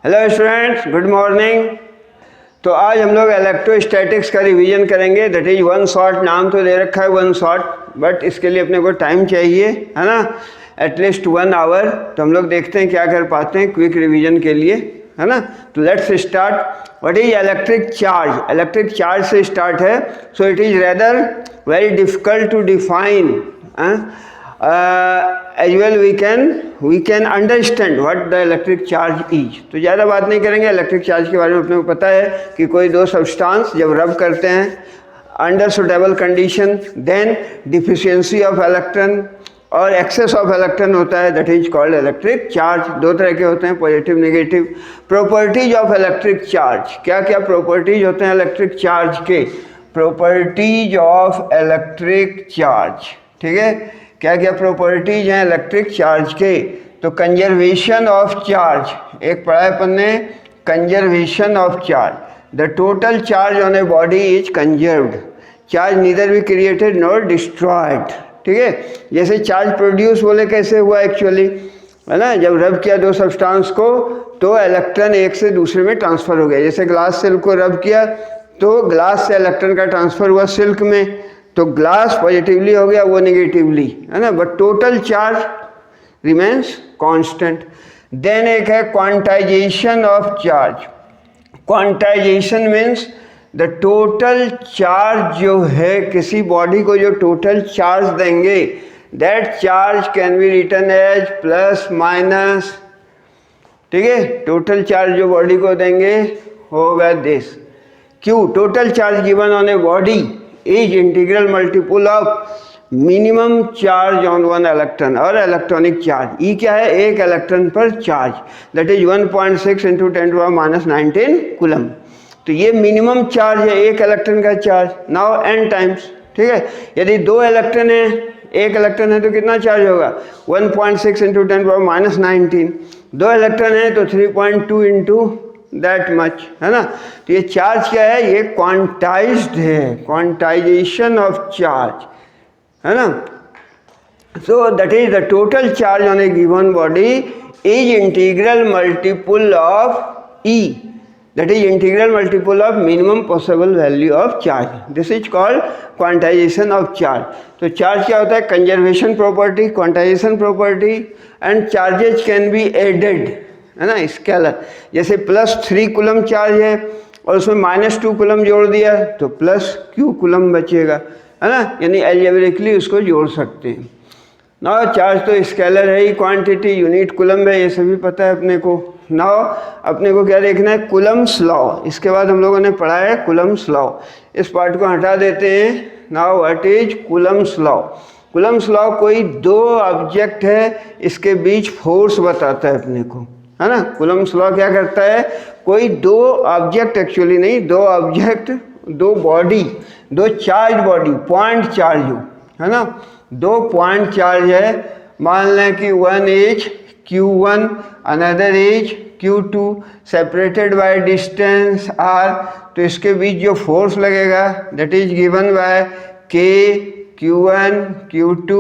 Hello students, good morning. तो आज हम लोग इलेक्ट्रोस्टैटिक्स का रिवीजन करेंगे। दैट इज वन शॉट, नाम तो दे रखा है वन शॉट, बट इसके लिए अपने को टाइम चाहिए, है ना, एटलीस्ट 1 आवर। तो हम लोग देखते हैं क्या कर पाते हैं क्विक रिवीजन के लिए, है ना। तो let's start. What is electric charge? Electric charge से स्टार्ट है। So it is rather very difficult to define. As well we can understand what the electric charge is. तो ज़्यादा बात नहीं करेंगे। इलेक्ट्रिक चार्ज के बारे में अपने को पता है कि कोई दो सब्सटेंस जब रब करते हैं under suitable condition, then deficiency of electron और एक्सेस ऑफ इलेक्ट्रॉन होता है, that is called electric charge. दो तरह के होते हैं, positive negative. Properties of electric charge, क्या क्या प्रॉपर्टीज होते हैं इलेक्ट्रिक चार्ज के? प्रॉपर्टीज ऑफ इलेक्ट्रिक चार्ज, ठीक है, क्या क्या प्रॉपर्टीज हैं इलेक्ट्रिक चार्ज के? तो कंजर्वेशन ऑफ चार्ज, एक पढ़ा है अपन ने, conservation of charge. The total charge on a body is conserved. Charge neither be created nor destroyed, ठीक है। जैसे चार्ज प्रोड्यूस बोले कैसे हुआ एक्चुअली, है ना, जब रब किया दो सब्सटेंस को तो इलेक्ट्रॉन एक से दूसरे में ट्रांसफर हो गया। जैसे ग्लास सिल्क को रब किया तो ग्लास से इलेक्ट्रॉन का ट्रांसफर हुआ सिल्क में, तो ग्लास पॉजिटिवली हो गया, वो नेगेटिवली, है ना, but total charge remains constant. Then एक है quantization of charge. Quantization means the total charge जो है किसी बॉडी को जो टोटल चार्ज देंगे, that charge can be written as plus minus, ठीक है। टोटल चार्ज जो बॉडी को देंगे होगा दिस। क्यों? Total charge given on a body is integral multiple of minimum charge on one electron और इलेक्ट्रॉनिक चार्ज। E क्या है? एक इलेक्ट्रॉन पर charge, that is 1.6 into 10⁻19 coulomb. तो ये मिनिमम चार्ज है एक इलेक्ट्रॉन का चार्ज। नाउ n टाइम्स, ठीक है। यदि दो इलेक्ट्रॉन है, एक इलेक्ट्रॉन है तो कितना चार्ज होगा? 1.6 इंटू 10⁻19। दो इलेक्ट्रॉन है तो 3.2 इंटू दैट मच, है ना। तो ये चार्ज क्या है? ये क्वांटाइज्ड है, क्वांटाइजेशन ऑफ चार्ज, है ना। So that is the total charge on a given body is integral multiple of e, that is integral multiple of minimum possible value of charge. This is called quantization of charge. तो charge क्या होता है? Conservation property, quantization property, and charges can be added, है ना, scalar. जैसे +3 coulomb charge है और उसमें -2 कूलम जोड़ दिया तो +q कूलम बचेगा, है ना, यानी एल्जेब्रिकली उसको जोड़ सकते हैं ना। चार्ज तो स्केलर है ही, क्वांटिटी यूनिट कूलम है, ये सभी पता है अपने को। ना अपने को क्या देखना है? Coulomb's law. इसके बाद हम लोगों ने पढ़ा है कूलम्स लॉ। इस पार्ट को हटा देते हैं। Now what is Coulomb's law? Coulomb's law कोई दो ऑब्जेक्ट है, इसके बीच फोर्स बताता है अपने को, है ना। कूलम्स लॉ क्या करता है? कोई दो ऑब्जेक्ट, एक्चुअली नहीं, दो ऑब्जेक्ट, दो बॉडी, दो चार्ज बॉडी, पॉइंट चार्ज हो, है ना, दो पॉइंट चार्ज है। मान लें कि one is Q1, another is Q2, separated by distance r। तो इसके बीच जो फोर्स लगेगा that is given bye K Q1 Q2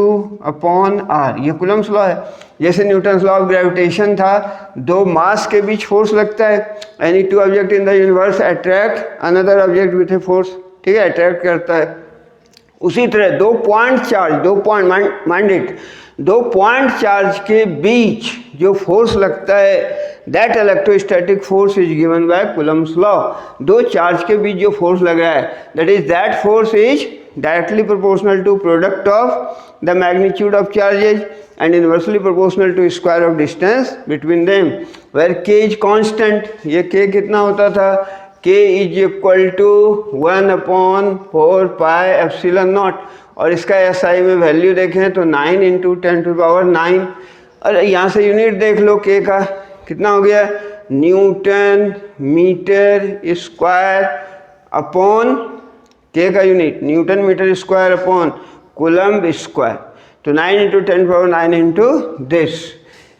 upon r। ये कूलम्स लॉ है। जैसे न्यूटन्स लॉ ऑफ ग्रेविटेशन था, दो मास के बीच फोर्स लगता है, any two object in the universe attract another object with a force, ठीक है, अट्रैक्ट करता है। उसी तरह दो पॉइंट चार्ज, दो पॉइंट माइंड इट, दो पॉइंट चार्ज के बीच जो फोर्स लगता है that electrostatic force is given bye Coulomb's law. दो चार्ज के बीच जो फोर्स लग रहा है that is that force is directly proportional to product of the magnitude of charges and inversely proportional to square of distance between them, where k is constant। ये k कितना होता था? k is equal to 1/4 pi epsilon naught। और इसका SI में value देखें तो 9 into 10⁹। और यहाँ से यूनिट देख लो k का कितना हो गया? न्यूटन मीटर स्क्वायर अपॉन, के का unit newton metre square upon coulomb square. तो 9 इंटू 10⁹ इंटू दिस,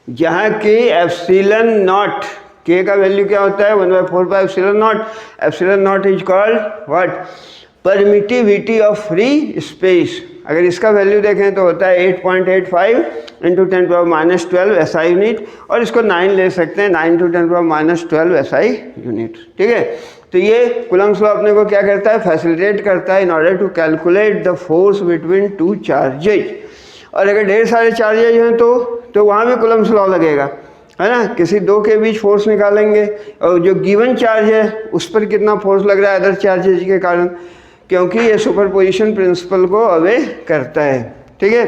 जहाँ के एप्सिलॉन नॉट, के का वैल्यू क्या होता है? 1/4 pi epsilon not. Epsilon not is called what? Permittivity of free space, अगर इसका वैल्यू देखें तो होता है 8.85 इंटू 10⁻⁻12 SI यूनिट, और इसको 9 ले सकते हैं, 9 टू 10⁻12 SI यूनिट। ठीक है, तो ये कूलम्ब्स लॉ अपने को क्या करता है, फैसिलिटेट करता है in order to calculate the force between two charges. और अगर ढेर सारे चार्जेज हैं तो वहाँ भी कूलम्ब्स लॉ लगेगा, है ना। किसी दो के बीच फोर्स निकालेंगे और जो गिवन चार्ज है उस पर कितना फोर्स लग रहा है अदर चार्जेज के कारण, क्योंकि ये सुपरपोजिशन प्रिंसिपल को अवे करता है। ठीक है,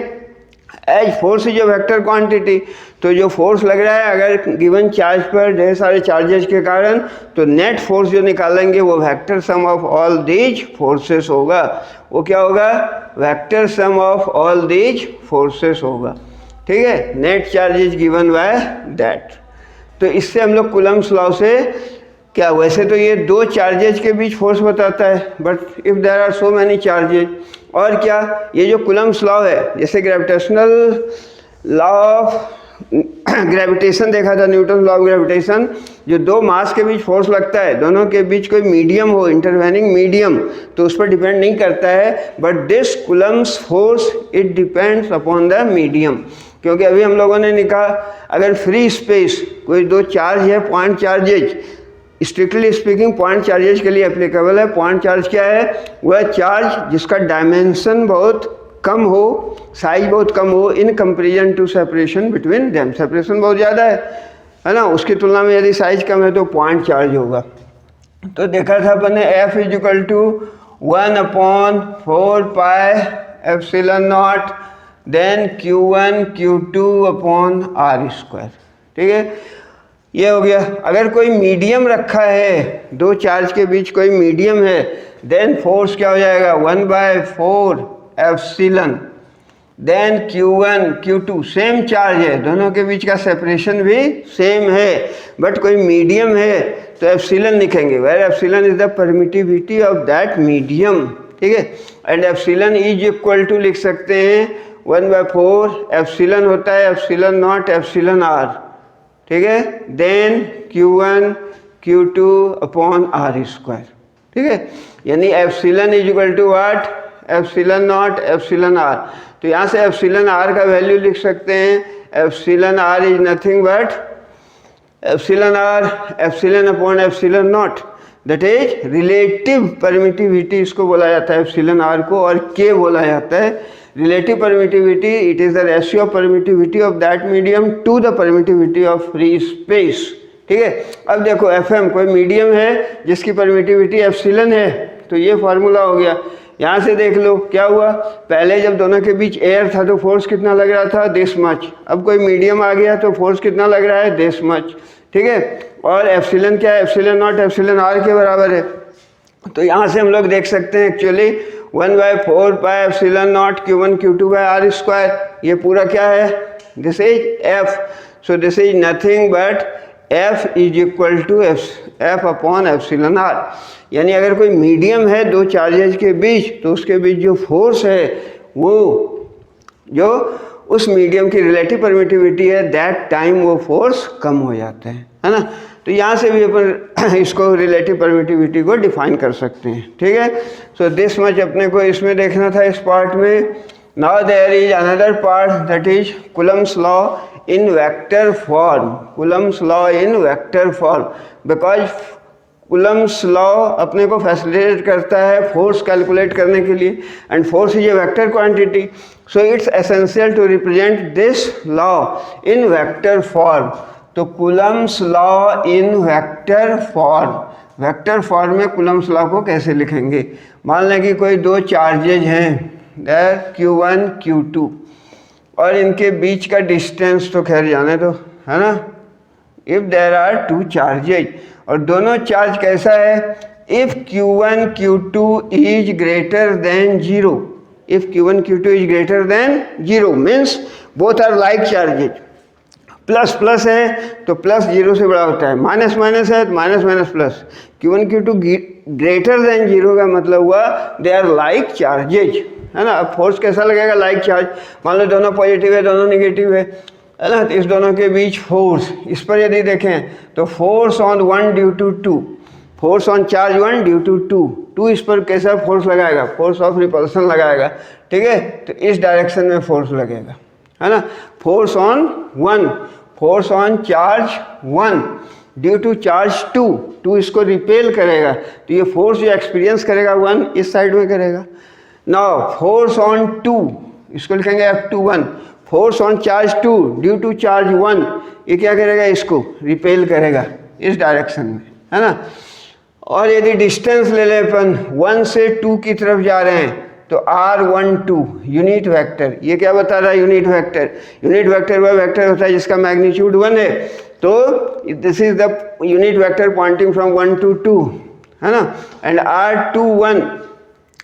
as force is a vector quantity, तो जो फोर्स लग रहा है अगर गिवन चार्ज पर ढेर सारे चार्जेस के कारण, तो नेट फोर्स जो निकालेंगे वो vector sum of all these forces होगा। वो क्या होगा, vector sum of all these forces होगा। ठीक है, net charge is given by that. तो इससे हम लोग कूलम्ब्स लॉ से क्या, वैसे तो ये दो चार्जेज के बीच फोर्स बताता है, but if there are so many charges, और क्या, ये जो कूलम्ब्स लॉ है, जैसे ग्रेविटेशनल लॉ ऑफ ग्रेविटेशन देखा था, न्यूटन लॉ ऑफ ग्रेविटेशन, जो दो मास के बीच फोर्स लगता है, दोनों के बीच कोई मीडियम हो, इंटरवेनिंग मीडियम, तो उस पर डिपेंड नहीं करता है, but this Coulomb's force it depends upon the medium. क्योंकि अभी हम लोगों ने कहा अगर फ्री स्पेस कोई दो चार्ज है, point charges, strictly speaking point charges के लिए एप्लीकेबल है। पॉइंट चार्ज क्या है, वह चार्ज जिसका डायमेंशन बहुत कम हो, साइज बहुत कम हो, in comparison to separation between them, separation बहुत ज़्यादा है ना, उसकी तुलना में यदि साइज कम है तो पॉइंट चार्ज होगा। तो देखा था अपन ने F is equal to 1/4πε0 then Q1 Q2 upon R square. ठीक है, ये हो गया। अगर कोई मीडियम रखा है, दो चार्ज के बीच कोई मीडियम है, देन फोर्स क्या हो जाएगा, 1/4 then Q1 Q2, same charge है, दोनों के बीच का सेपरेशन भी सेम है, बट कोई मीडियम है तो एप्सिलन लिखेंगे, where epsilon is the permittivity of that medium. ठीक है, and epsilon is equal to लिख सकते हैं 1/4 एप्सिलन होता है ε0 εr। ठीक है, then Q1 Q2 upon R square. ठीक है, यानी epsilon is equal to what, ε0 εr। तो यहाँ से एप्सिलन r का वैल्यू लिख सकते हैं, epsilon r is nothing but epsilon r epsilon upon ε0, that is relative permittivity, इसको बोला जाता है एप्सिलन r को, और k बोला जाता है relative permittivity. It is the ratio of permittivity of that medium to the permittivity of free space. ठीक है, अब देखो FM कोई मीडियम है जिसकी परमिटिविटी एप्सिलन है, तो ये फार्मूला हो गया। यहाँ से देख लो क्या हुआ, पहले जब दोनों के बीच एयर था तो फोर्स कितना लग रहा था, दिस मच। अब कोई मीडियम आ गया तो फोर्स कितना लग रहा है, दिस मच। ठीक है, और एप्सिलन क्या है, ε0 εr के बराबर है। तो यहाँ से हम लोग देख सकते हैं actually 1/4πε0 Q1 Q2 R square, ये पूरा क्या है, this is F। So this is nothing but F is equal to F upon εr। यानी अगर कोई मीडियम है दो चार्जेज के बीच, तो उसके बीच जो फोर्स है वो जो उस मीडियम की रिलेटिव परमिटिविटी है, दैट टाइम वो फोर्स कम हो जाता है ना। तो यहाँ से भी अपन इसको रिलेटिव परमिटिविटी को डिफाइन कर सकते हैं। ठीक है, सो दिस मच अपने को इसमें देखना था इस पार्ट में। Now there is another part, that is Coulomb's law in vector form. Coulomb's law in vector form, because Coulomb's law अपने को फैसिलिटेट करता है फोर्स कैलकुलेट करने के लिए, and force is a vector quantity, so it's essential to represent this law in vector form. तो Coulomb's law in vector form, vector form में Coulomb's law को कैसे लिखेंगे। मान लें कि कोई दो चार्जेज हैं, देयर Q1 Q2, और इनके बीच का डिस्टेंस तो खैर जाने दो, है ना। If there are two charges, और दोनों चार्ज कैसा है, if Q1 Q2 is greater than 0, if Q1 Q2 is greater than 0 means both are like charges. Plus plus है तो प्लस 0 से बड़ा होता है, माइनस माइनस है तो minus minus plus. Q1 Q2 greater than 0 का मतलब हुआ दे आर लाइक चार्जेज, है ना। अब फोर्स कैसा लगेगा, लाइक चार्ज। मान लो दोनों पॉजिटिव है दोनों निगेटिव है ना, तो इस दोनों के बीच फोर्स, इस पर यदि देखें तो force on 1 due to 2, force on charge 1 due to 2 इस पर कैसा फोर्स लगाएगा, फोर्स ऑफ रिपल्सन लगाएगा, ठीक है। तो इस डायरेक्शन में फोर्स लगेगा, है ना। Force on 1, force on charge 1 due to charge 2 इसको रिपेल करेगा, तो ये फोर्स जो एक्सपीरियंस करेगा 1 इस साइड में करेगा। नाउ फोर्स ऑन 2 इसको लिखेंगे F21, force on charge 2 due to charge 1 ये क्या करेगा, इसको रिपेल करेगा इस डायरेक्शन में, है ना। और यदि डिस्टेंस ले लें अपन 1 से 2 की तरफ जा रहे हैं तो R12 यूनिट वेक्टर, ये क्या बता रहा है, यूनिट वेक्टर। यूनिट वेक्टर वह वेक्टर होता है जिसका मैग्नीट्यूड 1 है, तो this is the unit vector pointing from 1 to 2, है ना। एंड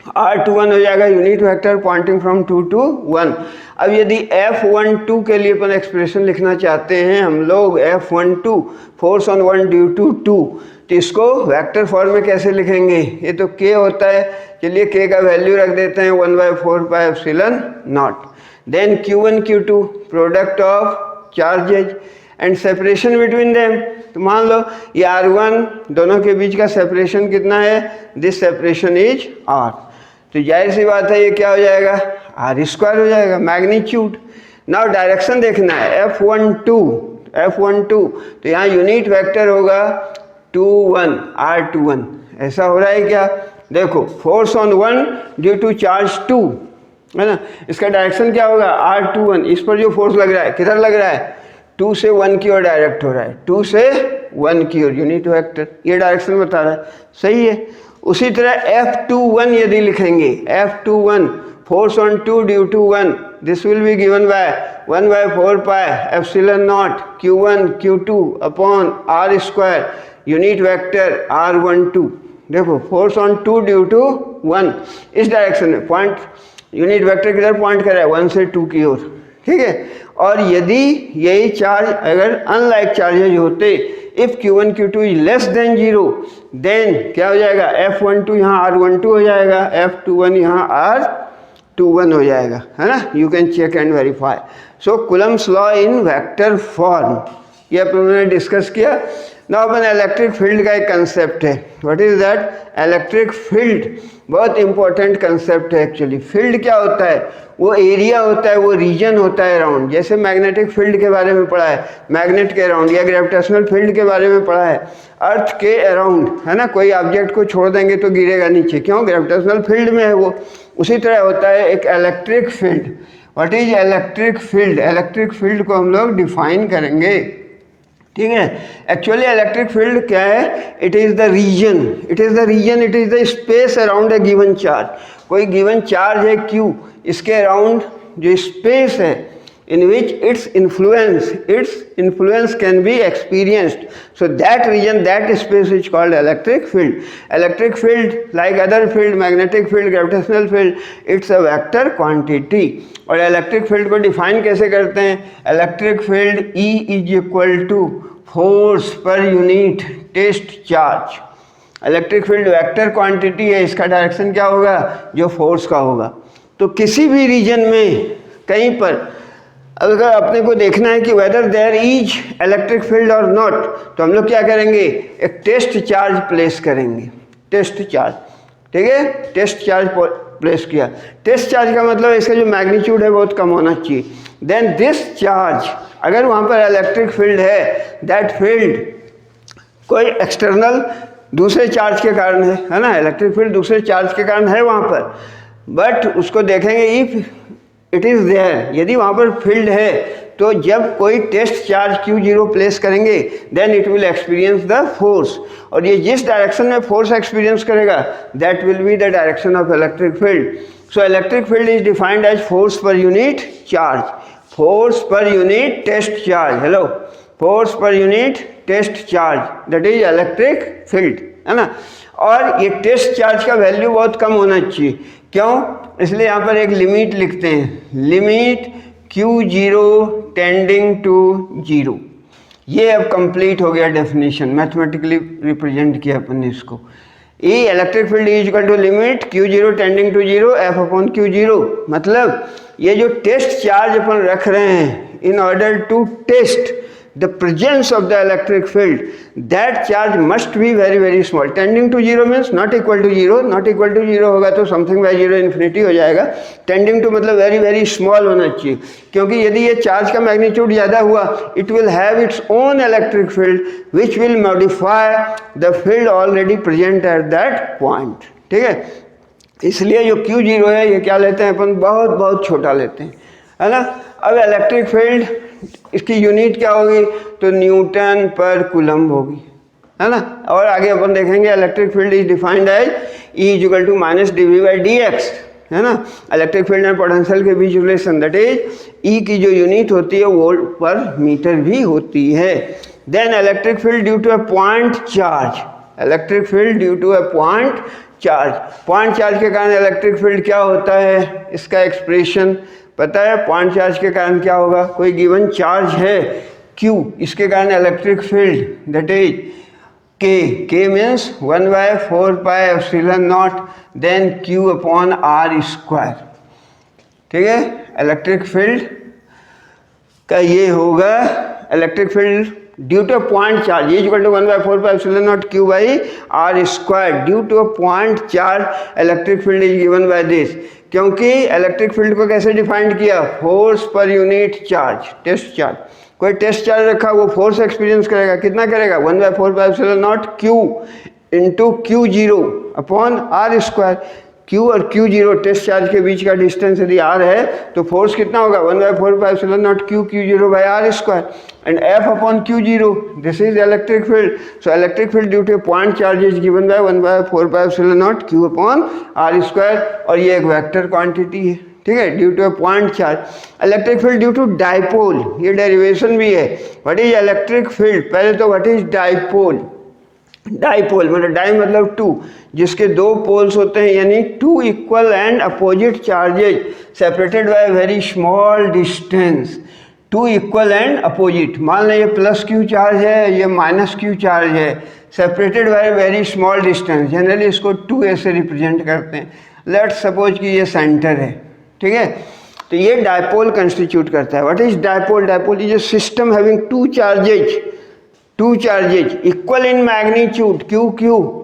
R21 हो जाएगा unit vector pointing from 2 to 1। अब यदि F12 के लिए अपन एक्सप्रेशन लिखना चाहते हैं हम लोग, F12 force on 1 due to 2, तो इसको वेक्टर फॉर्म में कैसे लिखेंगे, ये तो K होता है, चलिए K का वैल्यू रख देते हैं 1/4 pi epsilon naught. Then Q1 Q2 product of charges and separation between them, तो मान लो ये R1 दोनों के बीच का सेपरेशन कितना है, दिस सेपरेशन इज R, तो जाहिर सी बात है ये क्या हो जाएगा, R² हो जाएगा मैग्नीट्यूड। नाउ डायरेक्शन देखना है F12, तो यहाँ यूनिट वेक्टर होगा 21 R21, ऐसा हो रहा है क्या, देखो force on 1 due to charge 2, है ना, इसका डायरेक्शन क्या होगा R21, इस पर जो फोर्स लग रहा है किधर लग रहा है, 2 से 1 की ओर डायरेक्ट हो रहा है, 2 से 1 की ओर यूनिट वेक्टर, ये डायरेक्शन बता रहा है, सही है। उसी तरह F21 यदि लिखेंगे, F21 force on 2 due to 1, this will be given by 1/4 pi epsilon naught Q1 Q2 upon R² unit vector R12। देखो फोर्स ऑन 2 ड्यू टू 1 इस डायरेक्शन में, पॉइंट यूनिट वेक्टर किधर पॉइंट कर रहा है, 1 से 2 की ओर, ठीक है। और यदि यही चार्ज अगर अनलाइक चार्जेज होते, if Q1 Q2 is less than 0, then क्या हो जाएगा, F12 यहाँ R12 हो जाएगा, F21 यहाँ R21 हो जाएगा, है ना। You can check and verify. So Coulomb's law in vector form, ये अपन ने डिस्कस किया। नाउ अपन इलेक्ट्रिक फील्ड का एक कंसेप्ट है, what is that, electric field बहुत इंपॉर्टेंट कंसेप्ट है एक्चुअली। फील्ड क्या होता है, वो एरिया होता है, वो रीजन होता है अराउंड, जैसे मैग्नेटिक फील्ड के बारे में पढ़ा है, मैग्नेट के अराउंड, या ग्रेविटेशनल फील्ड के बारे में पढ़ा है, अर्थ के अराउंड, है ना। कोई ऑब्जेक्ट को छोड़ देंगे तो गिरेगा नीचे, क्यों, ग्रेविटेशनल फील्ड में है वो। उसी तरह होता है एक electric field. What is electric field, electric field को हम लोग डिफाइन करेंगे, ठीक है। एक्चुअली इलेक्ट्रिक फील्ड क्या है, it is the region, it is the space around a given charge. कोई गिवन चार्ज है Q, इसके अराउंड जो स्पेस है in which its influence can be experienced, so that region, that space is called electric field. Electric field, like other field, magnetic field, gravitational field, it's a vector quantity. और electric field को define कैसे करते हैं, electric field E is equal to force per unit test charge. Electric field vector quantity है, इसका direction क्या होगा, जो फोर्स का होगा। तो किसी भी रीजन में कहीं पर अगर अपने को देखना है कि whether there is electric field और नॉट, तो हम लोग क्या करेंगे, एक टेस्ट चार्ज प्लेस करेंगे, टेस्ट चार्ज, ठीक है। टेस्ट चार्ज प्लेस किया, टेस्ट चार्ज का मतलब इसका जो मैग्नीट्यूड है बहुत कम होना चाहिए। देन दिस चार्ज, अगर वहाँ पर इलेक्ट्रिक फील्ड है, दैट फील्ड कोई एक्सटर्नल दूसरे चार्ज के कारण है ना, इलेक्ट्रिक फील्ड दूसरे चार्ज के कारण है वहाँ पर, बट उसको देखेंगे इफ इट इज़ देयर, यदि वहाँ पर फील्ड है तो जब कोई टेस्ट चार्ज Q0 प्लेस करेंगे then it will experience the force, और ये जिस डायरेक्शन में फोर्स एक्सपीरियंस करेगा that will be the direction of electric field. So electric field is defined as force per unit charge, force per unit test charge, hello, force per unit test charge, that is electric field, है ना। और ये test charge का value बहुत कम होना चाहिए, क्यों, इसलिए यहाँ पर एक लिमिट लिखते हैं, लिमिट Q0 टेंडिंग टू 0। ये अब कंप्लीट हो गया डेफिनेशन, मैथमेटिकली रिप्रेजेंट किया अपन ने इसको। E electric field is equal to limit Q0 tending to 0 F upon Q0, मतलब ये जो टेस्ट चार्ज अपन रख रहे हैं in order to test the presence of the electric field, that charge must be very very small. Tending to zero means not equal to zero, not equal to zero होगा तो something by zero infinity हो जाएगा. Tending to मतलब very very small होना चाहिए, क्योंकि यदि ये चार्ज का मैग्नीट्यूड ज़्यादा हुआ, it will have its own electric field which will modify the field already present at that point. ठीक है, इसलिए जो Q0 है ये क्या लेते हैं अपन, बहुत बहुत छोटा लेते हैं, है ना. अब इलेक्ट्रिक फील्ड, इसकी यूनिट क्या होगी, तो न्यूटन पर कूलम्ब होगी, है ना. और आगे अपन देखेंगे electric field is defined as E = -dV/dx, है ना. इलेक्ट्रिक फील्ड एंड पोटेंशियल के बीच रिलेशन, दैट इज E की जो यूनिट होती है वोल्ट पर मीटर भी होती है. Then electric field due to a point charge, electric field due to a point charge. Point charge के कारण इलेक्ट्रिक फील्ड क्या होता है, इसका एक्सप्रेशन पता है. पॉइंट चार्ज के कारण क्या होगा, कोई गिवन चार्ज है Q, इसके कारण electric field that is K means 1/4πε0 then Q/r². ठीक है, इलेक्ट्रिक फील्ड का ये होगा, electric field due to a point charge is equal to 1/4πε0 Q/r². Due to a point charge electric field is given by this. क्योंकि electric field को कैसे defined किया, force per unit charge, test charge. कोई test charge रखा, वो force experience करेगा, कितना करेगा, 1/4πε0 Q इंटू Q0/r². Q और Q0 टेस्ट चार्ज के बीच का डिस्टेंस यदि r है तो फोर्स कितना होगा, 1/4πε0 Q/r². and F/Q0, this is electric field. So electric field due to a point charge is given by 1/4πε0 Q/r². और ये एक वेक्टर क्वांटिटी है, ठीक है, due to a point charge. Electric field due to dipole, ये derivation भी है. What is electric field, पहले तो व्हाट इज डाइपोल. डाइपोल मतलब डाई मतलब टू, जिसके दो पोल्स होते हैं, यानी two equal and opposite charges separated by very small distance. Two equal and opposite, मान लें ये +Q चार्ज है, ये -Q चार्ज है, separated by very small distance. Generally इसको 2a से रिप्रेजेंट करते हैं. लेट्स सपोज कि ये सेंटर है, ठीक है, तो ये डाइपोल कंस्टिट्यूट करता है. What is dipole, dipole is a system having two charges equal in magnitude Q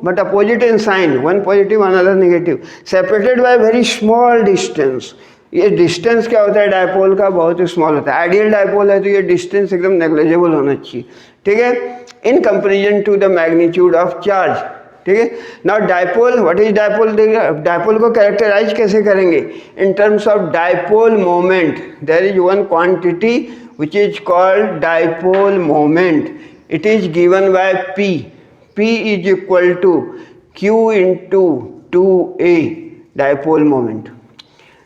but opposite in sign, one positive another negative, separated by very small distance. ये डिस्टेंस क्या होता है डाइपोल का, बहुत ही small होता है. आइडियल डाइपोल है तो ये डिस्टेंस एकदम नेग्लिजिबल होना चाहिए, ठीक है, in comparison to the magnitude of charge. ठीक है. Now dipole, what is dipole, dipole को कैरेक्टराइज कैसे करेंगे, in terms of dipole moment. There is one quantity which is called dipole moment. It is given by P. P is equal to Q into 2a, dipole moment.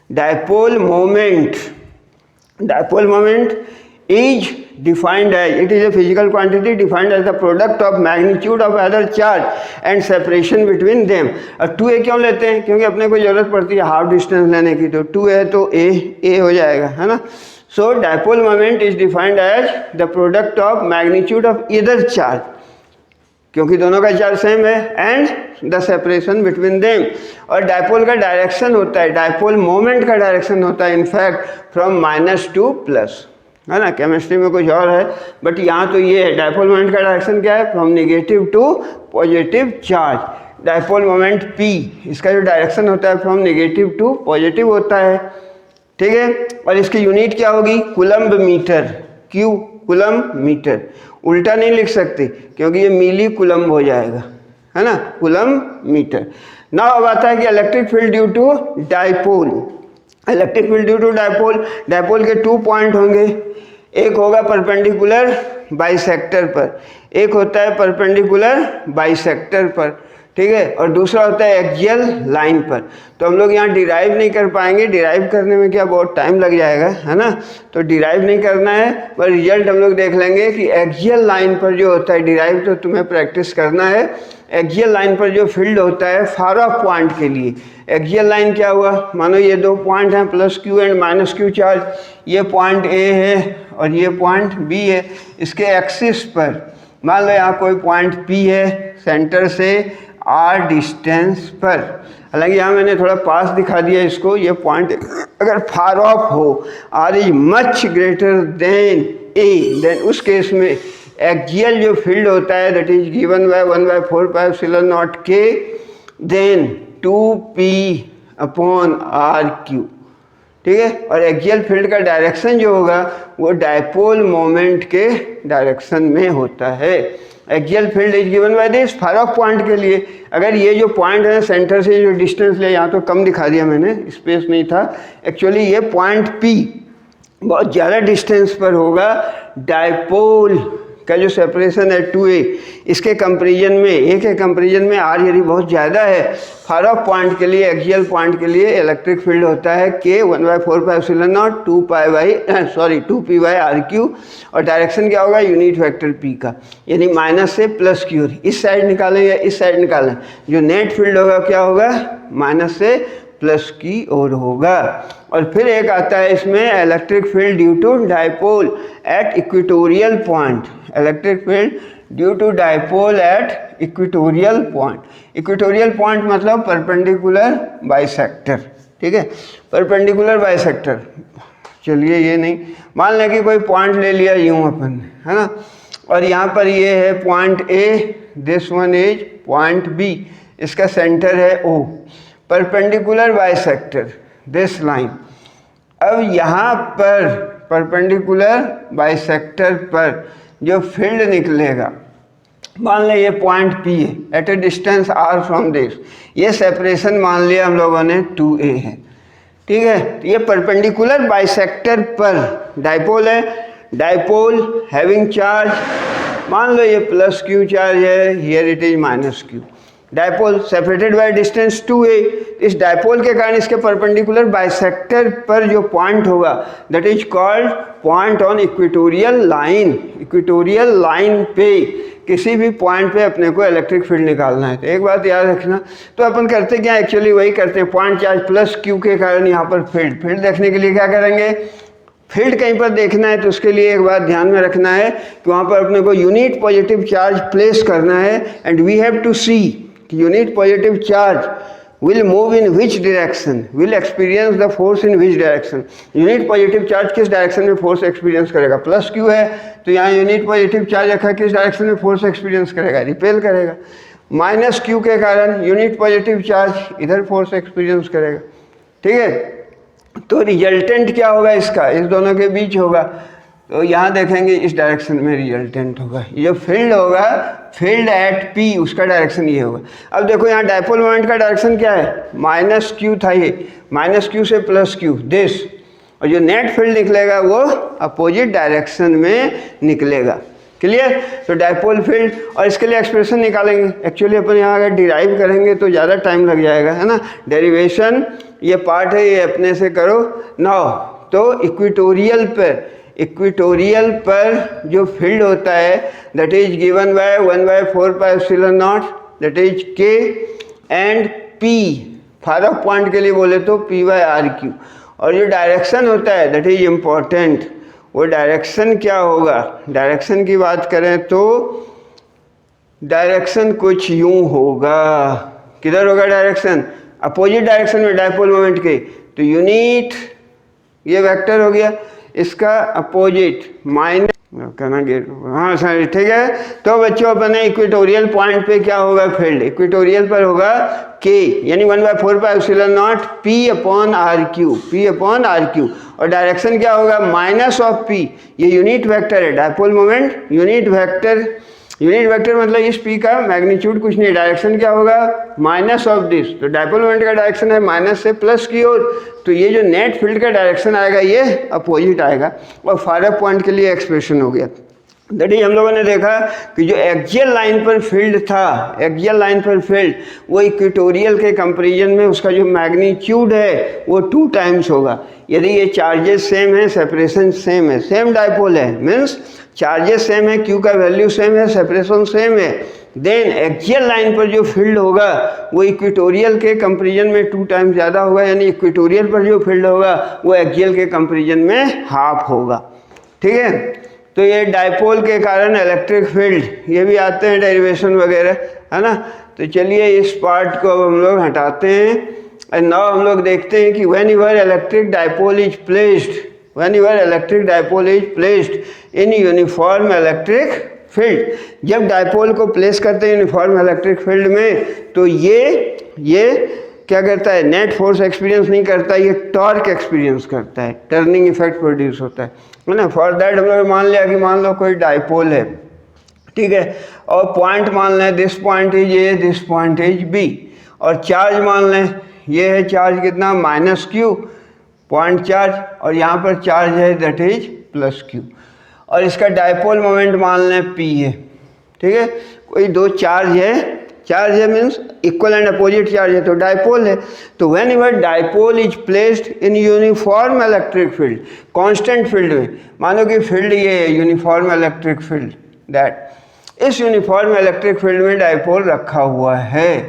Dipole moment is defined as, it is a physical quantity defined as the product of magnitude of other charge and separation between them. और 2a क्यों लेते हैं, क्योंकि अपने को जरूरत पड़ती है हाफ डिस्टेंस लेने की, तो 2a है तो a हो जाएगा, है ना. So dipole moment is defined as the product of magnitude of either charge, क्योंकि दोनों का चार्ज सेम है, and the separation between them. और डाइपोल का डायरेक्शन होता है, डाइपोल मोमेंट का डायरेक्शन होता है in fact from minus two plus, है ना. केमिस्ट्री में कुछ और है, बट यहाँ तो ये है. डाइपोल मोमेंट का डायरेक्शन क्या है, from negative to positive charge. Dipole moment P, इसका जो डायरेक्शन होता है फ्रॉम नेगेटिव टू पॉजिटिव होता है, ठीक है. और इसकी यूनिट क्या होगी, coulomb metre. Q coulomb metre, उल्टा नहीं लिख सकते क्योंकि ये मिली कूलम्ब हो जाएगा, है ना, कूलम्ब मीटर. ना अब आता है कि electric field due to dipole. Electric field due to dipole, dipole के 2 पॉइंट होंगे. एक होगा परपेंडिकुलर बाइसेक्टर पर, एक होता है परपेंडिकुलर बाइसेक्टर पर, ठीक है, और दूसरा होता है एक्सियल लाइन पर. तो हम लोग यहाँ डिराइव नहीं कर पाएंगे, डिराइव करने में क्या बहुत टाइम लग जाएगा, है ना, तो डिराइव नहीं करना है, पर रिजल्ट हम लोग देख लेंगे कि एक्सियल लाइन पर जो होता है, डिराइव तो तुम्हें प्रैक्टिस करना है. एक्सियल लाइन पर जो फील्ड होता है फार ऑफ पॉइंट के लिए, एक्सियल लाइन क्या हुआ, मानो ये 2 पॉइंट हैं, +Q एंड -Q चार्ज, ये पॉइंट A है और ये पॉइंट B है. इसके एक्सिस पर मान लो यहाँ कोई पॉइंट P है सेंटर से R डिस्टेंस पर. हालांकि यहाँ मैंने थोड़ा पास दिखा दिया इसको. ये पॉइंट अगर फार ऑफ हो, R is much greater than a, then उस केस में एक्सियल जो फील्ड होता है that is given by 1/4πε0k then 2p/r³, ठीक है। और एक्सियल फील्ड का डायरेक्शन जो होगा वो डायपोल मोमेंट के डायरेक्शन में होता है। Axial field is given by this, far off point के लिए अगर ये जो पॉइंट है सेंटर से जो डिस्टेंस ले, यहाँ तो कम दिखा दिया मैंने, स्पेस नहीं था, एक्चुअली ये पॉइंट P बहुत ज़्यादा डिस्टेंस पर होगा, डायपोल का जो सेपरेशन है 2a, इसके कंपेरिजन में ए के कंपेरिजन में r यदि बहुत ज़्यादा है, फार ऑफ पॉइंट के लिए एक्सियल पॉइंट के लिए इलेक्ट्रिक फील्ड होता है k 1/4πε0 2p/r³, और डायरेक्शन क्या होगा यूनिट वेक्टर p का, यानी माइनस से प्लस की ओर, इस साइड निकालें या इस साइड निकालें, जो नेट फील्ड होगा क्या होगा माइनस से प्लस की ओर होगा। और फिर एक आता है इसमें electric field due to dipole at equatorial point, electric field due to dipole at equatorial point. Equatorial point मतलब परपेंडिकुलर बाइसेक्टर, ठीक है, परपेंडिकुलर बाइसेक्टर। चलिए ये नहीं, मान लें कि कोई पॉइंट ले लिया यूँ अपन, है ना, और यहाँ पर ये है point A, this one is point B, इसका सेंटर है O, perpendicular bisector this line. अब यहाँ पर परपेंडिकुलर बाइसेक्टर पर जो फील्ड निकलेगा, मान लें ये पॉइंट P है at a distance r from this, ये सेपरेशन मान लिया हम लोगों ने 2a है, ठीक है। तो ये परपेंडिकुलर बाइसेक्टर पर डायपोल है, डायपोल हैविंग चार्ज, मान लो ये प्लस q चार्ज है, here it is minus q, dipole separated by distance 2a। इस डायपोल के कारण इसके परपेंडिकुलर बाइसेक्टर पर जो पॉइंट होगा that is called point on equatorial line. Equatorial line पे किसी भी पॉइंट पे अपने को इलेक्ट्रिक फील्ड निकालना है, तो एक बात याद रखना, तो अपन करते क्या, एक्चुअली वही करते हैं, पॉइंट चार्ज प्लस q के कारण यहाँ पर फील्ड देखने के लिए क्या करेंगे, फील्ड कहीं पर देखना है तो उसके लिए एक बात ध्यान में रखना है कि वहाँ पर अपने को यूनिट पॉजिटिव चार्ज प्लेस करना है, and we have to see unit positive charge will move in which direction, will experience the force in which direction। Unit positive charge किस डायरेक्शन में फोर्स एक्सपीरियंस करेगा, प्लस q है तो यहाँ unit positive charge रखा किस direction में force experience करेगा, रिपेल करेगा। माइनस q के कारण यूनिट पॉजिटिव चार्ज इधर फोर्स एक्सपीरियंस करेगा, ठीक है। तो रिजल्टेंट क्या होगा इसका, इस दोनों के बीच होगा, तो यहाँ देखेंगे इस डायरेक्शन में रिजल्टेंट होगा, ये जो फील्ड होगा फील्ड एट P उसका डायरेक्शन ये होगा। अब देखो यहाँ डायपोल मोमेंट का डायरेक्शन क्या है, माइनस q था, ये माइनस q से प्लस q दिस, और जो नेट फील्ड निकलेगा वो अपोजिट डायरेक्शन में निकलेगा, क्लियर। तो डायपोल फील्ड, और इसके लिए एक्सप्रेशन निकालेंगे, एक्चुअली अपन यहाँ अगर डिराइव करेंगे तो ज़्यादा टाइम लग जाएगा, है ना, डेरिवेशन ये पार्ट है, ये अपने से करो नाउ। तो इक्वेटोरियल पर जो फील्ड होता है that is given by 1/4πε0 that is k and p, far off point के लिए बोले तो p/r³, और जो डायरेक्शन होता है दैट इज इम्पॉर्टेंट, वो डायरेक्शन क्या होगा, डायरेक्शन की बात करें तो डायरेक्शन कुछ यूं होगा, किधर होगा डायरेक्शन, अपोजिट डायरेक्शन में डायपोल मोमेंट के, तो यूनिट ये वेक्टर हो गया, इसका अपोजिट माइनस कहना गेट, हाँ सर ठीक है। तो बच्चों अपने इक्वेटोरियल पॉइंट पे क्या होगा फील्ड, इक्वेटोरियल पर होगा k यानी 1/4πε0 p/r³, और डायरेक्शन क्या होगा माइनस ऑफ p, ये यूनिट वेक्टर है, डायपोल मोमेंट यूनिट वेक्टर मतलब इस p का मैग्नीट्यूड कुछ नहीं, डायरेक्शन क्या होगा माइनस ऑफ दिस, तो डायपोल मोमेंट का डायरेक्शन है माइनस से प्लस की ओर, तो ये जो नेट फील्ड का डायरेक्शन आएगा ये अपोजिट आएगा, और फार ऑफ पॉइंट के लिए एक्सप्रेशन हो गया। दैट इज हम लोगों ने देखा कि जो एक्सियल लाइन पर फील्ड था, एक्सियल लाइन पर फील्ड वो इक्वेटोरियल के कंपेरिजन में उसका जो मैग्नीट्यूड है वो 2 टाइम्स होगा, यदि ये चार्जेस सेम है, सेपरेशन सेम है, सेम डायपोल है, मीन्स चार्जेस सेम है, q का वैल्यू सेम है, सेपरेशन सेम है, देन एक्सियल लाइन पर जो फील्ड होगा वो इक्वेटोरियल के कंपेरिजन में 2 टाइम्स ज़्यादा होगा, यानी इक्वेटोरियल पर जो फील्ड होगा वो एक्सियल के कंपेरिजन में हाफ होगा, ठीक है। तो ये डायपोल के कारण इलेक्ट्रिक फील्ड, ये भी आते हैं डेरिवेशन वगैरह, है ना। तो चलिए इस पार्ट को अब हम लोग हटाते हैं, एंड नाउ हम लोग देखते हैं कि when ever electric dipole is placed when your electric dipole is placed in uniform electric field. जब डायपोल को प्लेस करते हैं यूनिफॉर्म इलेक्ट्रिक फील्ड में तो ये क्या करता है, नेट फोर्स एक्सपीरियंस नहीं करता, ये टॉर्क एक्सपीरियंस करता है, टर्निंग इफेक्ट प्रोड्यूस होता है ना। फॉर दैट हम लोग मान लिया कि मान लो कोई डायपोल है, ठीक है, और पॉइंट मान लें this point is A, this point is B, और चार्ज मान लें ये है चार्ज कितना -q पॉइंट चार्ज, और यहाँ पर चार्ज है दैट इज +q, और इसका डायपोल मोमेंट मान लें p है, ठीक है। कोई दो चार्ज है means equal and opposite charge है तो डायपोल है। तो when ever dipole is placed in uniform electric field, constant field में, मानो कि फील्ड ये है यूनिफॉर्म इलेक्ट्रिक फील्ड, दैट इस यूनिफॉर्म इलेक्ट्रिक फील्ड में डायपोल रखा हुआ है,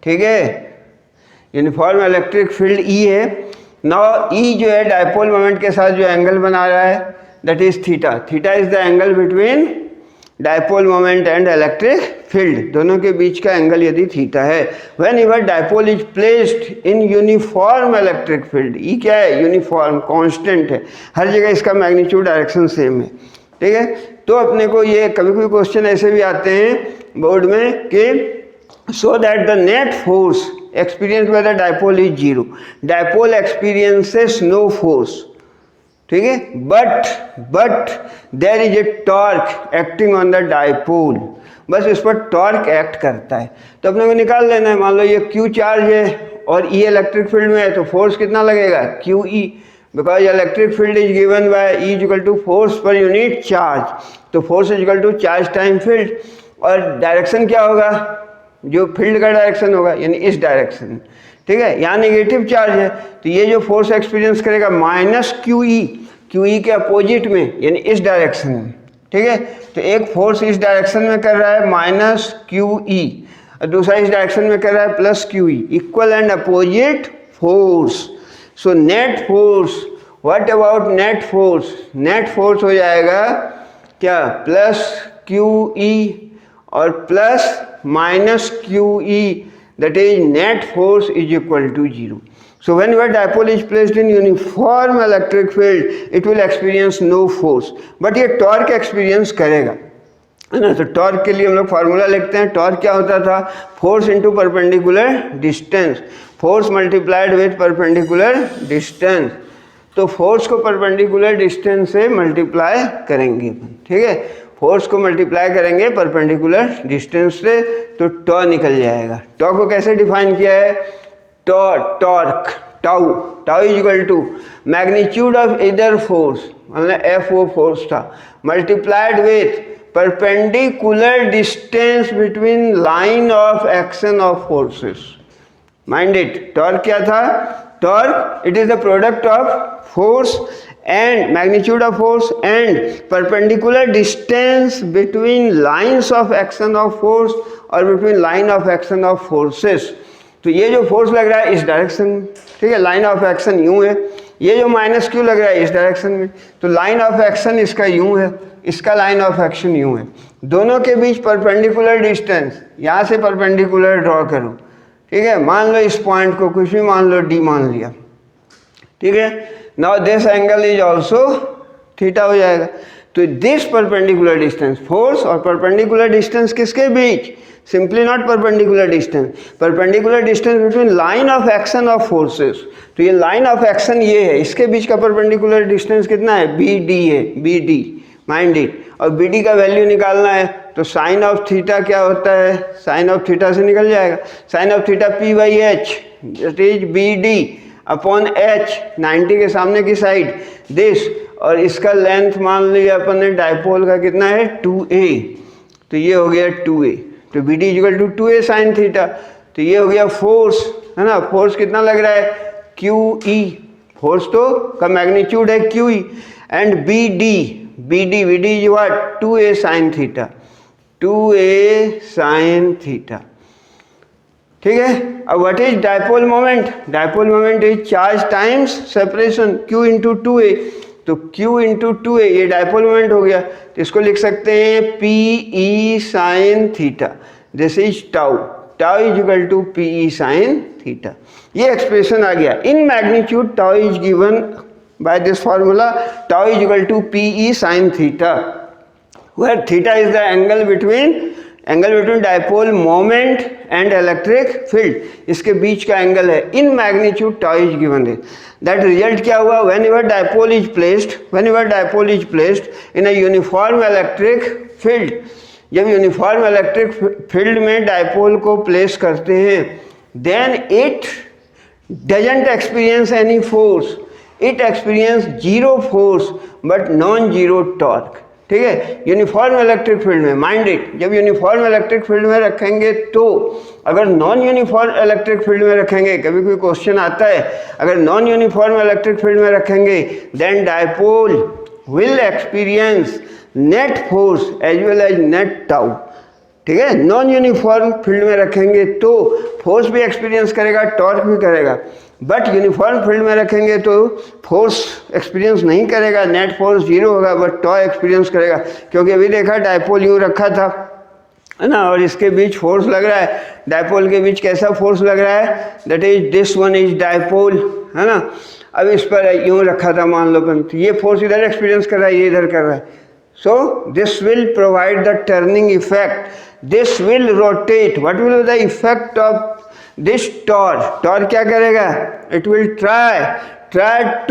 ठीक है। यूनिफॉर्म इलेक्ट्रिक फील्ड E है। नाउ E जो है डायपोल मोमेंट के साथ जो एंगल बना रहा है that is theta. Theta is the angle between dipole moment and electric field, दोनों के बीच का एंगल यदि थीटा है। When ever dipole is placed in uniform electric field, E क्या है, यूनिफॉर्म कांस्टेंट है, हर जगह इसका मैग्नीट्यूड डायरेक्शन सेम है, ठीक है। तो अपने को ये कभी कभी क्वेश्चन ऐसे भी आते हैं बोर्ड में कि so that the net force experience by the dipole is 0, dipole experiences no force, ठीक है, but there is a torque acting on the dipole, बस इस पर टॉर्क एक्ट करता है। तो अपने को निकाल लेना है, मान लो ये Q चार्ज है और E इलेक्ट्रिक फील्ड में है तो फोर्स कितना लगेगा, QE, because electric field is given by E equal to force per unit charge, तो force is equal to charge time field, और डायरेक्शन क्या होगा, जो फील्ड का डायरेक्शन होगा यानी इस डायरेक्शन, ठीक है। यहाँ नेगेटिव चार्ज है तो ये जो फोर्स एक्सपीरियंस करेगा QE के अपोजिट में यानी इस डायरेक्शन में, ठीक है। तो एक फोर्स इस डायरेक्शन में कर रहा है -QE और दूसरा इस डायरेक्शन में कर रहा है +QE, equal and opposite force. So net force, what about net force, net force हो जाएगा क्या, +QE और +-QE, that is net force is equal to 0. So when your dipole is placed in uniform electric field, it will experience no force, but ये torque experience करेगा, है ना। तो torque के लिए हम लोग फार्मूला लिखते हैं। टॉर्क क्या होता था, force into perpendicular distance, force multiplied with perpendicular distance. तो फोर्स को परपेंडिकुलर डिस्टेंस से मल्टीप्लाई करेंगे, ठीक है, फोर्स को मल्टीप्लाई करेंगे परपेंडिकुलर डिस्टेंस से तो टॉ निकल जाएगा। टॉ को कैसे डिफाइन किया है, torque tau is equal to magnitude of इधर फोर्स, मतलब F वो फोर्स था, multiplied with perpendicular distance between line of action of forces. Mind it, torque क्या था, torque it is the product of force and magnitude of force and perpendicular distance between lines of action of force और between line of action of forces। तो ये जो force लग रहा है इस डायरेक्शन में, ठीक है, लाइन ऑफ एक्शन यूं है, ये जो -Q लग रहा है इस डायरेक्शन में, तो लाइन ऑफ एक्शन इसका यूं है, इसका लाइन ऑफ एक्शन यूं है, दोनों के बीच परपेंडिकुलर डिस्टेंस, यहाँ से परपेंडिकुलर ड्रॉ करो, ठीक है। मान लो इस पॉइंट को कुछ भी मान लो D मान लिया, ठीक है। Now this angle is also theta हो जाएगा। तो दिस परपेंडिकुलर डिस्टेंस, फोर्स और परपेंडिकुलर डिस्टेंस किसके बीच, simply not perpendicular distance, perpendicular distance between line of action of forces. तो ये लाइन ऑफ एक्शन ये है, इसके बीच का परपेंडिकुलर डिस्टेंस कितना है, BD है, BD, माइंड इट। और BD का वैल्यू निकालना है तो साइन ऑफ थीटा क्या होता है, साइन ऑफ थीटा से निकल जाएगा, sine of theta P/H that is BD upon H, 90 के सामने की साइड दिस, और इसका लेंथ मान लिया अपन ने डायपोल का कितना है 2a, तो ये हो गया 2a, तो BD equal to 2a sine theta. तो ये हो गया फोर्स, है ना, फोर्स कितना लग रहा है QE, फोर्स तो का मैग्नीट्यूड है QE, and BD is what 2a sine theta, 2a sine theta, ठीक है। अब what is dipole moment, dipole moment is charge times separation, Q into 2a, तो Q इंटू 2a ये डायपोल मोमेंट हो गया, तो इसको लिख सकते हैं PE sine theta, this is tau is equal to PE sine theta. ये एक्सप्रेशन आ गया। In magnitude tau is given by this formula tau is equal to PE sin theta, where theta is the angle between dipole moment and electric field, इसके बीच का angle है. In magnitude tau is given है. That result क्या हुआ? whenever dipole is placed in a uniform electric field, जब uniform electric field में dipole को place करते हैं, then it doesn't experience any force, it experience zero force but non zero torque. ठीक है, यूनिफॉर्म इलेक्ट्रिक फील्ड में, mind it, जब uniform electric field में रखेंगे तो, अगर नॉन यूनिफॉर्म इलेक्ट्रिक फील्ड में रखेंगे, कभी कोई क्वेश्चन आता है, अगर नॉन यूनिफॉर्म इलेक्ट्रिक फील्ड में रखेंगे then dipole will experience net force as well as net tau. ठीक है, नॉन यूनिफॉर्म फील्ड में रखेंगे तो फोर्स भी एक्सपीरियंस करेगा, टॉर्क भी करेगा, बट यूनिफॉर्म फील्ड में रखेंगे तो फोर्स एक्सपीरियंस नहीं करेगा, नेट फोर्स जीरो होगा, बट टॉर्क एक्सपीरियंस करेगा. क्योंकि अभी देखा डायपोल यूँ रखा था, है ना, और इसके बीच फोर्स लग रहा है, डायपोल के बीच कैसा फोर्स लग रहा है, that is this one is dipole, है ना. अब इस पर यूँ रखा था मान लो, तो ये फोर्स इधर एक्सपीरियंस कर रहा है, ये इधर कर रहा है. So this will provide the turning effect. This will rotate. What will be the effect of this torque? Torque क्या करेगा? It will try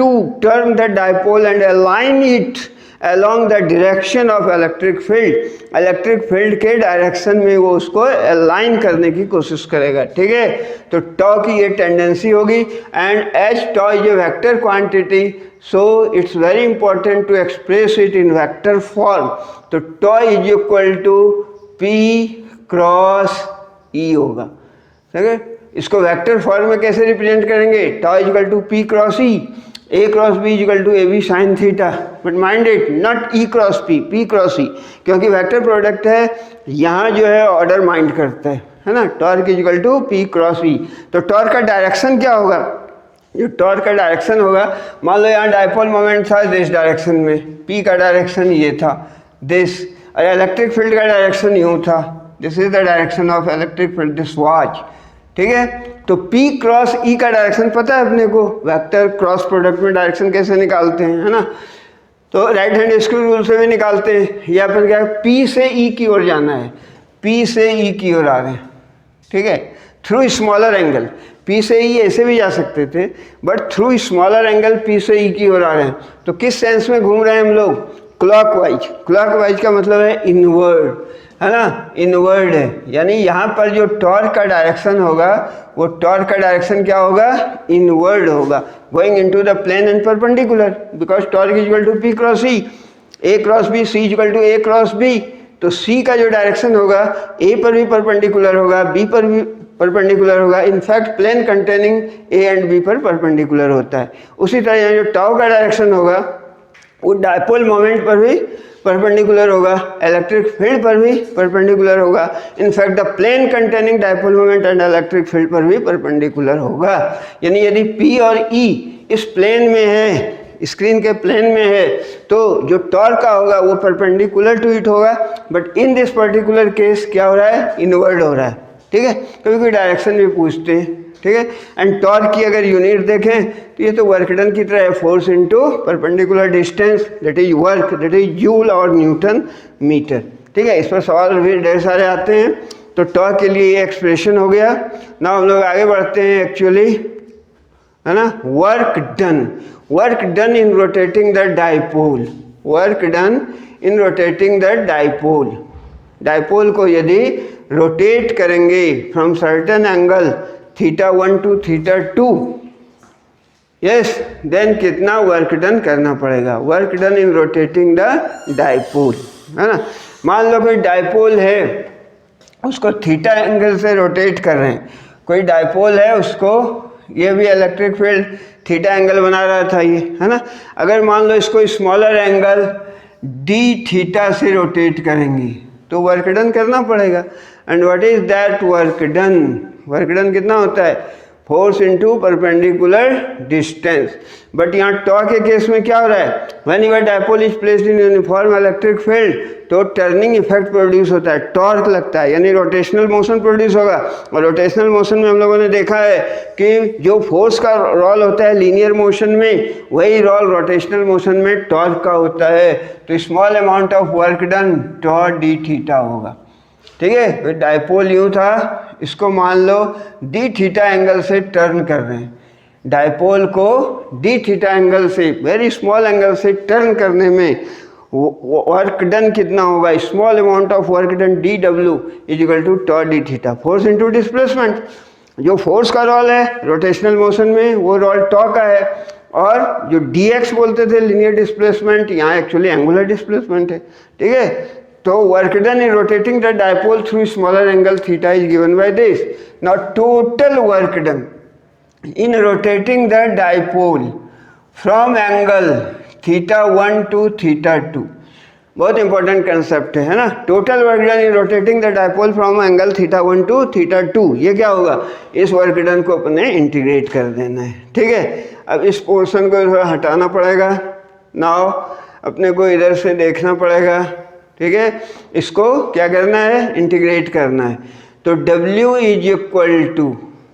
to turn the dipole and align it along the direction of electric field. Electric field के direction में वो उसको align करने की कोशिश करेगा. ठीक है, तो टॉ की ये टेंडेंसी होगी. And H toe is a vector quantity, so it's very important to express it in vector form. तो tau is equal to P cross E होगा. ठीक है, इसको वेक्टर फॉर्म में कैसे रिप्रेजेंट करेंगे? tau is equal to P cross E, A cross B is equal to AB sin theta. But mind it, not E cross P, P cross E, क्योंकि vector product है, यहाँ जो है order mind करता है ना. Torque is equal to P cross E. तो torque का डायरेक्शन क्या होगा? जो टॉर्क का डायरेक्शन होगा, मान लो यहाँ डायपोल मोमेंट था दिस डायरेक्शन में, P का डायरेक्शन ये था दिस, और इलेक्ट्रिक फील्ड का डायरेक्शन यूँ था, this is the direction of electric field, this was. ठीक है, तो P क्रॉस E का डायरेक्शन पता है अपने को, वेक्टर क्रॉस प्रोडक्ट में डायरेक्शन कैसे निकालते हैं, है ना. तो राइट हैंड स्क्रू रूल से भी निकालते हैं. ये अपन क्या है, P से E की ओर जाना है, P से E की ओर आ रहे हैं. ठीक है, थ्रू स्मॉलर एंगल, P से E ऐसे भी जा सकते थे, but through smaller angle P से E की ओर आ रहे हैं. तो किस सेंस में घूम रहे हैं हम लोग? क्लॉकवाइज. क्लॉकवाइज का मतलब है इनवर्ड, है ना, इनवर्ड है. यानी यहाँ पर जो टॉर्क का डायरेक्शन होगा, वो टॉर्क का डायरेक्शन क्या होगा? इनवर्ड होगा, going into the plane and perpendicular, because torque is equal to P cross E, A cross B, C is equal to A cross B. तो C का जो डायरेक्शन होगा A पर भी परपेंडिकुलर होगा, B पर भी परपेंडिकुलर होगा. In fact plane containing A and B पर परपेंडिकुलर होता है. उसी तरह यहाँ जो टाउ का डायरेक्शन होगा वो डायपोल मोमेंट पर भी परपेंडिकुलर होगा, इलेक्ट्रिक फील्ड पर भी परपेंडिकुलर होगा. In fact the plane containing dipole moment and electric field पर भी परपेंडिकुलर होगा. यानी यदि P और E इस प्लेन में है, स्क्रीन के प्लेन में है, तो जो टॉर्क का होगा वो परपेंडिकुलर टू इट होगा. But in this particular case क्या हो रहा है? इनवर्ड हो रहा है. ठीक है, कभी कोई डायरेक्शन भी पूछते हैं. ठीक है, एंड टॉर्क की अगर यूनिट देखें तो ये तो वर्क डन की तरह है, force into perpendicular distance, that is work, that is joule और न्यूटन मीटर. ठीक है, इस पर सवाल भी ढेर सारे आते हैं. तो टॉर्क के लिए ये एक्सप्रेशन हो गया. ना हम लोग आगे बढ़ते हैं एक्चुअली, है ना. Work done in rotating the dipole, work done in rotating the dipole. Dipole को यदि रोटेट करेंगे from certain angle θ1 to θ2, yes, then कितना वर्क डन करना पड़ेगा? Work done in rotating the dipole, है ना. मान लो कोई डायपोल है, उसको थीटा एंगल से रोटेट कर रहे हैं. कोई डायपोल है, उसको, ये भी इलेक्ट्रिक फील्ड थीटा एंगल बना रहा था ये, है ना. अगर मान लो इसको स्मॉलर एंगल डी थीटा से रोटेट करेंगे तो वर्क डन करना पड़ेगा. And what is that work done? Work done कितना होता है? Force into perpendicular distance. But यहाँ टॉर्क के केस में क्या हो रहा है, when your dipole is placed in uniform electric field तो टर्निंग इफेक्ट प्रोड्यूस होता है, टॉर्क लगता है, यानी रोटेशनल मोशन प्रोड्यूस होगा। और रोटेशनल मोशन में हम लोगों ने देखा है कि जो फोर्स का रोल होता है लीनियर मोशन में, वही रोल रोटेशनल मोशन में टॉर्क का होता है। तो small amount of work done torque d theta होगा। ठीक है, डायपोल यूँ था, इसको मान लो डी थीटा एंगल से टर्न कर रहे हैं, डायपोल को डी थीटा एंगल से, वेरी स्मॉल एंगल से टर्न करने में वर्क डन कितना होगा, small amount of work done d डब्ल्यू is equal to torque d theta, force into displacement. जो फोर्स का रोल है रोटेशनल मोशन में वो रोल टॉर्क का है, और जो dx बोलते थे लीनियर डिस्प्लेसमेंट, यहाँ एक्चुअली एंगुलर डिस्प्लेसमेंट है। ठीक है, तो work done in rotating the dipole through smaller angle theta is given by this. Now total work done in rotating the dipole from angle theta 1 to theta 2, बहुत important concept है ना। Total work done in rotating the dipole from angle theta 1 to theta 2, ये क्या होगा, इस work done को अपने integrate कर देना है। ठीक है, अब इस पोर्शन को थोड़ा हटाना पड़ेगा, नाउ अपने को इधर से देखना पड़ेगा। ठीक है, इसको क्या करना है, इंटीग्रेट करना है। तो W इज इक्वल टू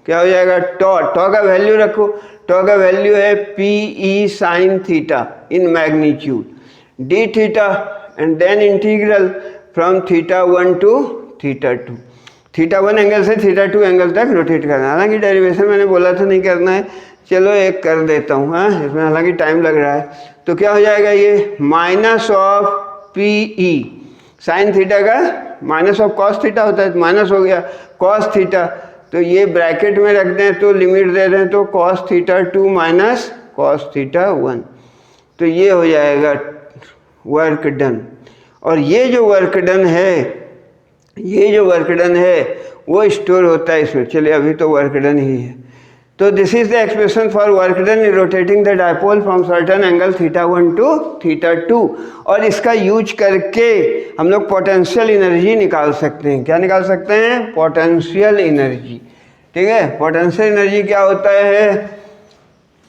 क्या हो जाएगा, टॉ का वैल्यू रखो, टॉ का वैल्यू है PE sine theta in magnitude d theta and then integral from theta 1 to theta 2, theta 1 angle से थीटा 2 एंगल तक रोटेट करना है। हालांकि डेरिवेशन मैंने बोला था नहीं करना है, चलो एक कर देता हूँ, हाँ इसमें हालांकि टाइम लग रहा है। तो क्या हो जाएगा ये minus of PE sine theta का माइनस ऑफ कॉस थीटा होता है, माइनस हो गया कॉस थीटा, तो ये ब्रैकेट में रख दें तो लिमिट दे दें तो cos theta 2 minus cos theta 1, तो ये हो जाएगा वर्क डन। और ये जो वर्क डन है, ये जो वर्क डन है वो स्टोर होता है इसमें। चलिए अभी तो वर्क डन ही है, तो this is the expression for work done in rotating the dipole from certain angle theta 1 to theta 2। और इसका यूज करके हम लोग पोटेंशियल एनर्जी निकाल सकते हैं। क्या निकाल सकते हैं, पोटेंशियल एनर्जी। ठीक है, पोटेंशियल एनर्जी क्या होता है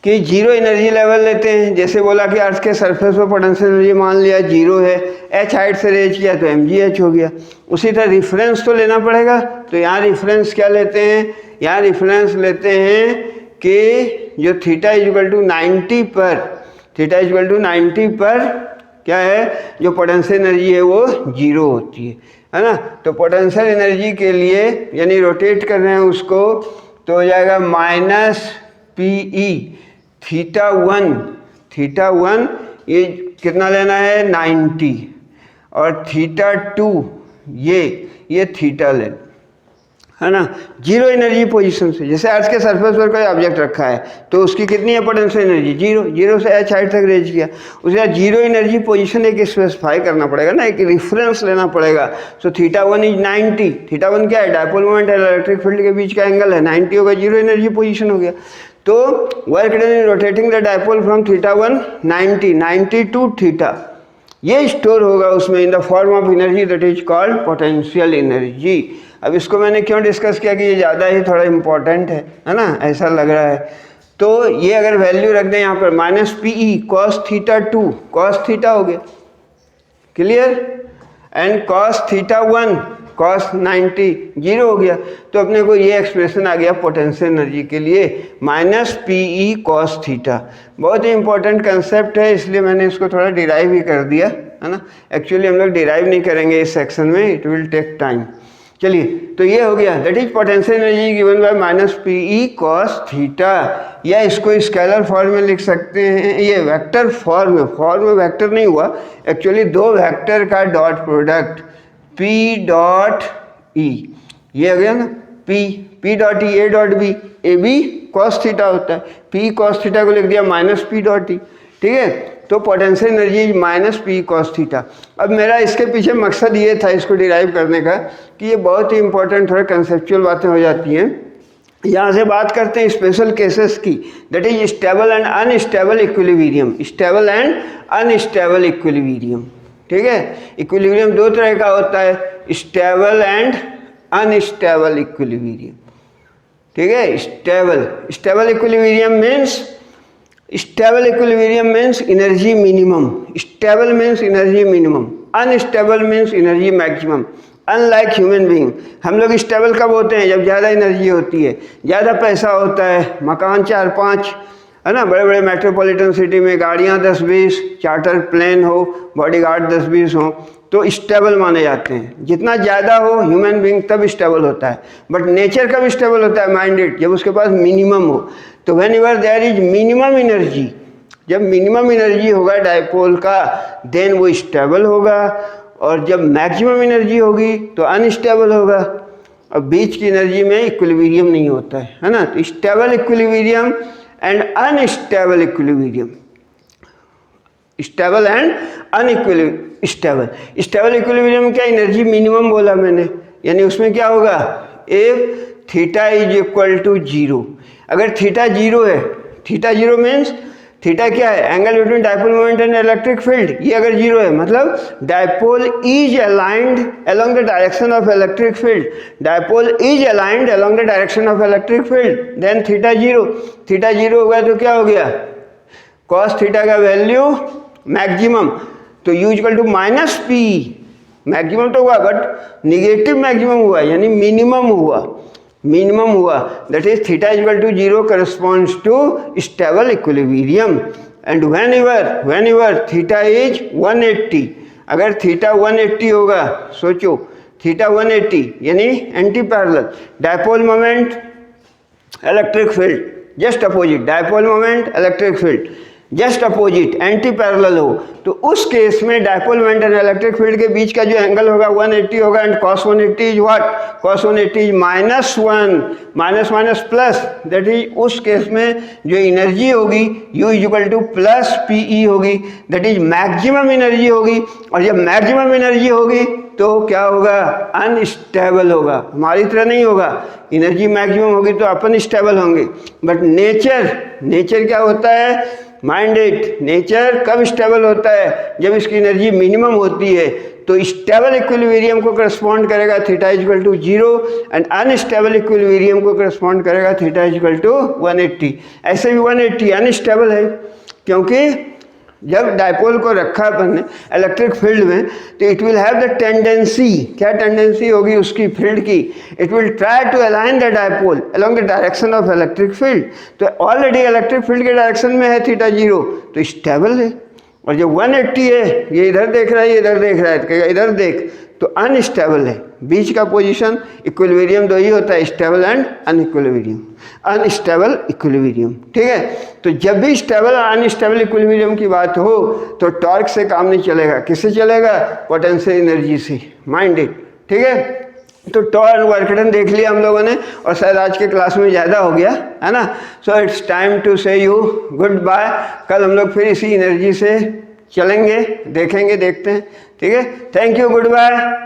कि जीरो एनर्जी लेवल लेते हैं, जैसे बोला कि अर्थ के सरफेस पर पोटेंशियल एनर्जी मान लिया जीरो है, h हाइट से रेज किया तो mgh हो गया। उसी तरह रिफरेंस तो लेना पड़ेगा, तो यहाँ रिफरेंस क्या लेते हैं, यहाँ रिफरेंस लेते हैं कि जो थीटा इक्वल टू 90 पर, थीटा इक्वल टू 90 पर क्या है, जो पोटेंशियल एनर्जी है वो जीरो होती है ना। तो पोटेंशियल एनर्जी के लिए यानी रोटेट कर रहे हैं उसको, तो हो जाएगा माइनस PE थीटा 1 ये कितना लेना है 90, और थीटा 2 ये थीटा लेना है ना, जीरो एनर्जी पोजीशन से। जैसे अर्थ के सरफेस पर कोई ऑब्जेक्ट रखा है तो उसकी कितनी है पोटेंशियल एनर्जी, जीरो से h हाइट तक रेंज किया, उसके जीरो एनर्जी पोजीशन एक स्पेसिफाई करना पड़ेगा ना, एक रेफरेंस लेना पड़ेगा। सो थीटा 1 इज 90, थीटा 1 क्या है, डायपोल मोमेंट है, इलेक्ट्रिक फील्ड के बीच का एंगल है, 90 होगा, जीरो एनर्जी पोजीशन हो गया। तो work done in rotating the dipole from theta 1 90 to theta, ये स्टोर होगा उसमें in the form of energy that is called potential energy. अब इसको मैंने क्यों डिस्कस किया कि ये ज़्यादा ही थोड़ा इम्पोर्टेंट है ना, ऐसा लग रहा है। तो ये अगर वैल्यू रख दें यहाँ पर minus PE cos theta 2 cos theta हो गया, clear, and cos theta 1 cos 90 zero हो गया। तो अपने को ये एक्सप्रेशन आ गया पोटेंशियल एनर्जी के लिए माइनस PE कॉस थीटा। बहुत ही इंपॉर्टेंट कंसेप्ट है, इसलिए मैंने इसको थोड़ा डिराइव ही कर दिया है ना। एक्चुअली हम लोग डिराइव नहीं करेंगे इस सेक्शन में, इट विल टेक टाइम। चलिए, तो ये हो गया, that is potential energy given by minus PE cos theta, या इसको स्केलर फॉर्म में लिख सकते हैं, ये वेक्टर फॉर्म में वेक्टर नहीं हुआ, एक्चुअली दो वेक्टर का dot product P dot E, ये हो गया ना, P dot E, A dot B, A B cos theta होता है, P कॉस थीटा को लिख दिया माइनस P डॉट E। ठीक है, तो potential energy minus PE cos theta. अब मेरा इसके पीछे मकसद ये था इसको डिराइव करने का कि ये बहुत ही इंपॉर्टेंट थोड़ा कंसेप्चुअल बातें हो जाती हैं। यहाँ से बात करते हैं स्पेशल केसेस की, that is stable and unstable equilibrium, stable and unstable equilibrium. ठीक है, इक्विलिब्रियम दो तरह का होता है, स्टेबल एंड अनस्टेबल इक्विलिब्रियम। ठीक है। Stable, stable equilibrium means energy minimum, stable means energy minimum, unstable means energy maximum. Unlike human being, हम लोग स्टेबल कब होते हैं? जब ज़्यादा एनर्जी होती है, ज़्यादा पैसा होता है, मकान 4-5 है ना, बड़े बड़े मेट्रोपॉलिटन सिटी में गाड़ियाँ 10-20, चार्टर प्लेन हो, बॉडीगार्ड 10-20 हो, तो स्टेबल माने जाते हैं। जितना ज़्यादा हो ह्यूमन बीइंग तब स्टेबल होता है। बट नेचर कब स्टेबल होता है? माइंडेड, जब उसके पास मिनिमम हो। तो whenever there is minimum energy, जब मिनिमम एनर्जी होगा डायपोल का, देन वो स्टेबल होगा, और जब मैक्सिमम एनर्जी होगी तो अनस्टेबल होगा। और बीच की एनर्जी में इक्विलिब्रियम नहीं होता है ना। तो stable equilibrium and unstable equilibrium, stable and stable. Stable equilibrium क्या? एनर्जी मिनिमम बोला मैंने, यानी उसमें क्या होगा? If theta is equal to 0, अगर थीटा 0 है, थीटा 0 मीन्स थीटा क्या है? Angle between dipole moment and electric field. ये अगर 0 है मतलब dipole is aligned along the direction of electric field, dipole is aligned along the direction of electric field, then theta 0। Theta 0 हो गया तो क्या हो गया? कॉस थीटा का वैल्यू मैक्सिमम, तो U equal to minus P. Maximum तो हुआ बट निगेटिव मैक्सिमम हुआ, यानी मिनिमम हुआ, मिनिमम हुआ, that is theta equal to 0 corresponds to stable equilibrium. And whenever theta is 180, अगर थीटा 180 होगा, सोचो थीटा 180 यानी anti parallel, dipole moment electric field just opposite, dipole moment electric field just opposite, anti parallel हो, तो उस case में dipole moment and electric field के बीच का जो एंगल होगा 180 होगा। And cos 180 is what? cos 180 is -1, minus minus plus, that is उस केस में जो एनर्जी होगी U equal two plus PE होगी, दैट इज मैक्सिमम एनर्जी होगी। और जब मैक्सिमम एनर्जी होगी तो क्या होगा? अनस्टेबल होगा, हमारी तरह नहीं होगा। एनर्जी मैक्सिमम होगी तो अपन स्टेबल होंगे, बट नेचर क्या होता है? माइंडेड। नेचर कब स्टेबल होता है? जब इसकी एनर्जी मिनिमम होती है। तो स्टेबल इक्विलिब्रियम को करस्पॉन्ड करेगा theta equal to 0 and unstable equilibrium को करस्पॉन्ड करेगा थीटा इक्वल टू 180। ऐसे भी 180 अनस्टेबल है, क्योंकि जब डायपोल को रखा अपन ने इलेक्ट्रिक फील्ड में, तो it will have the tendency, क्या टेंडेंसी होगी उसकी फील्ड की? It will try to align the dipole along the direction of electric field. तो ऑलरेडी इलेक्ट्रिक फील्ड के डायरेक्शन में है थीटा 0, तो स्टेबल है। और जब 180 है, ये इधर देख रहा है, ये इधर देख रहा है, तो कहेगा इधर देख, तो अनस्टेबल है। बीच का पोजीशन इक्विलिब्रियम दो ही होता है, स्टेबल एंड अनइक्विलिब्रियम, अनस्टेबल इक्विलिब्रियम, ठीक है। तो जब भी स्टेबल और अनस्टेबल इक्विलिब्रियम की बात हो तो टॉर्क से काम नहीं चलेगा, किससे चलेगा? पोटेंशियल एनर्जी से, माइंडेड, ठीक है। तो टॉर्क वर्क डन देख लिया हम लोगों ने, और शायद आज के क्लास में ज़्यादा हो गया है ना। सो इट्स टाइम टू से यू गुड बाय। कल हम लोग फिर इसी एनर्जी से चलेंगे, देखेंगे, देखते हैं, ठीक है। Thank you, good bye.